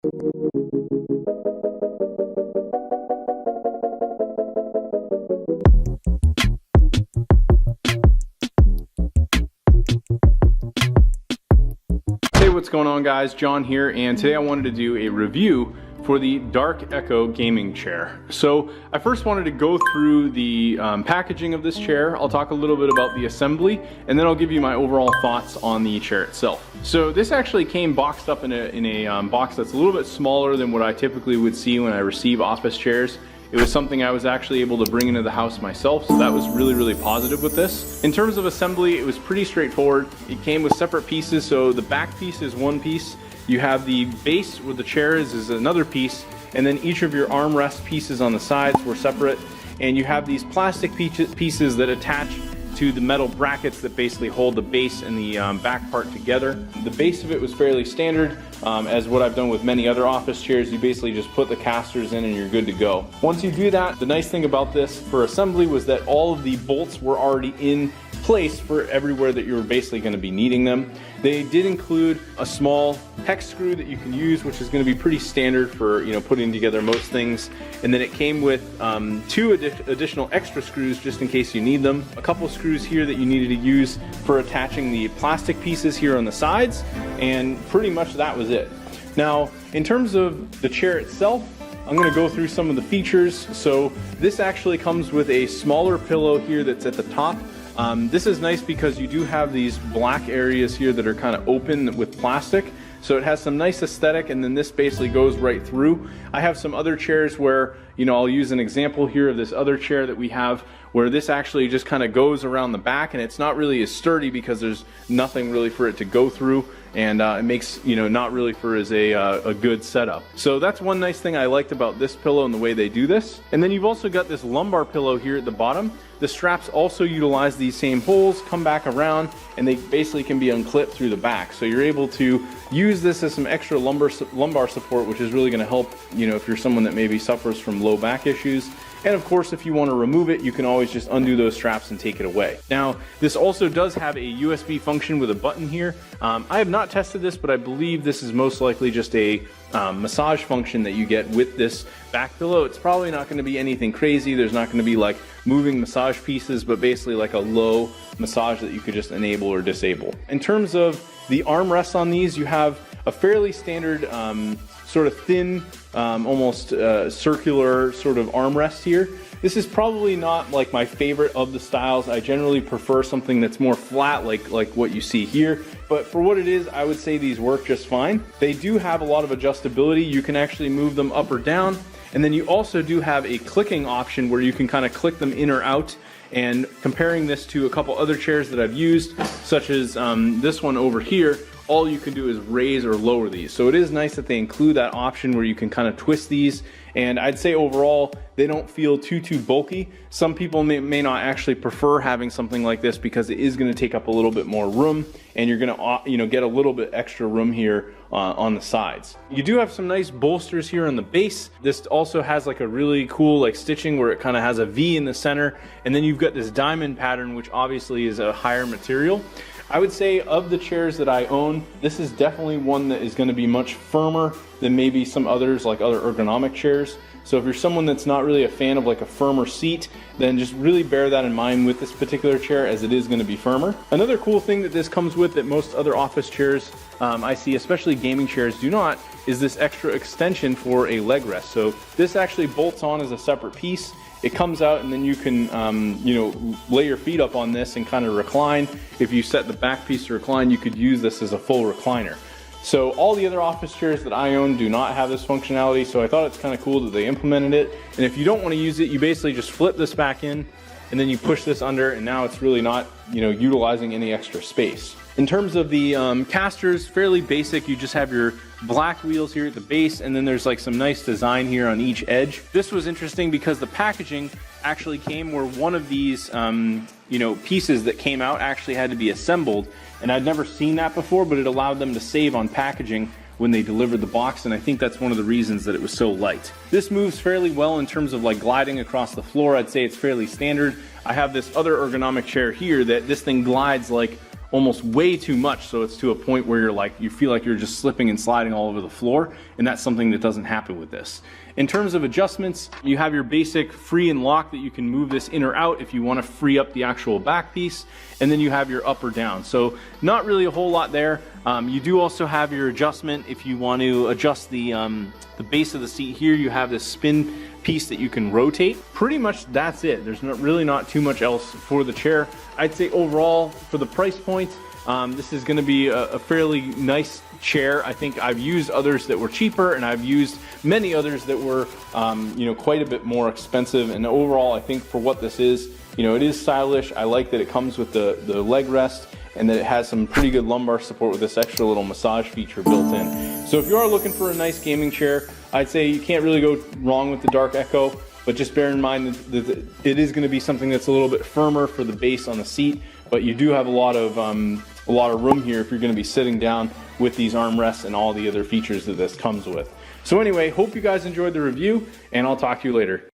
Hey, what's going on guys? John here, and today I wanted to do a review for the Darkecho gaming chair. So I first wanted to go through the packaging of this chair. I'll talk a little bit about the assembly, and then I'll give you my overall thoughts on the chair itself. So this actually came boxed up in a box that's a little bit smaller than what I typically would see when I receive office chairs. It was something I was actually able to bring into the house myself, so that was really positive with this. In terms of assembly, it was pretty straightforward. It came with separate pieces, so the back piece is one piece. You have the base where the chair is another piece, and then each of your armrest pieces on the sides were separate. And you have these plastic pieces that attach to the metal brackets that basically hold the base and the back part together. The base of it was fairly standard, as what I've done with many other office chairs. You basically just put the casters in and you're good to go. Once you do that, the nice thing about this for assembly was that all of the bolts were already in place for everywhere that you're basically going to be needing them. They did include a small hex screw that you can use, which is going to be pretty standard for, you know, putting together most things. And then it came with two additional extra screws just in case you need them. A couple of screws here that you needed to use for attaching the plastic pieces here on the sides, and pretty much that was it. Now, in terms of the chair itself, I'm going to go through some of the features. So this actually comes with a smaller pillow here that's at the top. This is nice because you do have these black areas here that are kind of open with plastic, so it has some nice aesthetic, and then this basically goes right through. I have some other chairs where, you know, I'll use an example here of this other chair that we have where this actually just kind of goes around the back, and it's not really as sturdy because there's nothing really for it to go through, and it makes, you know, not really for as a good setup. So that's one nice thing I liked about this pillow and the way they do this. And then you've also got this lumbar pillow here at the bottom. The straps also utilize these same holes, come back around, and they basically can be unclipped through the back. So you're able to use this as some extra lumbar support, which is really going to help, you know, if you're someone that maybe suffers from low back issues. And of course, if you want to remove it, you can always just undo those straps and take it away. Now, this also does have a USB function with a button here. I have not tested this, but I believe this is most likely just a massage function that you get with this back pillow. It's probably not going to be anything crazy. There's not going to be like moving massage pieces, but basically like a low massage that you could just enable or disable. In terms of the armrests on these, you have a fairly standard sort of thin, almost circular sort of armrest here. This is probably not like my favorite of the styles. I generally prefer something that's more flat, like what you see here. But for what it is, I would say these work just fine. They do have a lot of adjustability. You can actually move them up or down. And then you also do have a clicking option where you can kind of click them in or out. And comparing this to a couple other chairs that I've used, such as this one over here, all you can do is raise or lower these. So it is nice that they include that option where you can kind of twist these. And I'd say overall, they don't feel too bulky. Some people may not actually prefer having something like this because it is going to take up a little bit more room, and you're going to, you know, get a little bit extra room here on the sides. You do have some nice bolsters here on the base. This also has like a really cool like stitching where it kind of has a V in the center, and then you've got this diamond pattern, which obviously is a higher material. I would say of the chairs that I own, this is definitely one that is going to be much firmer than maybe some others, like other ergonomic chairs. So if you're someone that's not really a fan of like a firmer seat, then just really bear that in mind with this particular chair, as it is going to be firmer. Another cool thing that this comes with that most other office chairs I see, especially gaming chairs, do not, is this extra extension for a leg rest. So this actually bolts on as a separate piece. It comes out, and then you can, you know, lay your feet up on this and kind of recline. If you set the back piece to recline, you could use this as a full recliner. So all the other office chairs that I own do not have this functionality, so I thought it's kind of cool that they implemented it. And if you don't want to use it, you basically just flip this back in, and then you push this under, and now it's really not, you know, utilizing any extra space. In terms of the casters, fairly basic. You just have your black wheels here at the base, and then there's like some nice design here on each edge. This was interesting because the packaging actually came where one of these you know, pieces that came out actually had to be assembled, and I'd never seen that before, but it allowed them to save on packaging when they delivered the box, and I think that's one of the reasons that it was so light. This moves fairly well in terms of like gliding across the floor. I'd say it's fairly standard. I have this other ergonomic chair here that this thing glides like almost way too much, so it's to a point where you feel like you're just slipping and sliding all over the floor, and that's something that doesn't happen with this. In terms of adjustments, you have your basic free and lock that you can move this in or out if you want to free up the actual back piece, and then you have your up or down. So not really a whole lot there. You do also have your adjustment if you want to adjust the base of the seat here. You have this spin piece that you can rotate. Pretty much that's it. There's really not too much else for the chair. I'd say overall, for the price point, this is going to be a fairly nice chair. I think I've used others that were cheaper, and I've used many others that were quite a bit more expensive, and overall I think for what this is, it is stylish. I like that it comes with the leg rest, and that it has some pretty good lumbar support with this extra little massage feature built in. So if you are looking for a nice gaming chair, I'd say you can't really go wrong with the Darkecho, but just bear in mind that it is going to be something that's a little bit firmer for the base on the seat, but you do have a lot of room here if you're going to be sitting down with these armrests and all the other features that this comes with. So anyway, hope you guys enjoyed the review, and I'll talk to you later.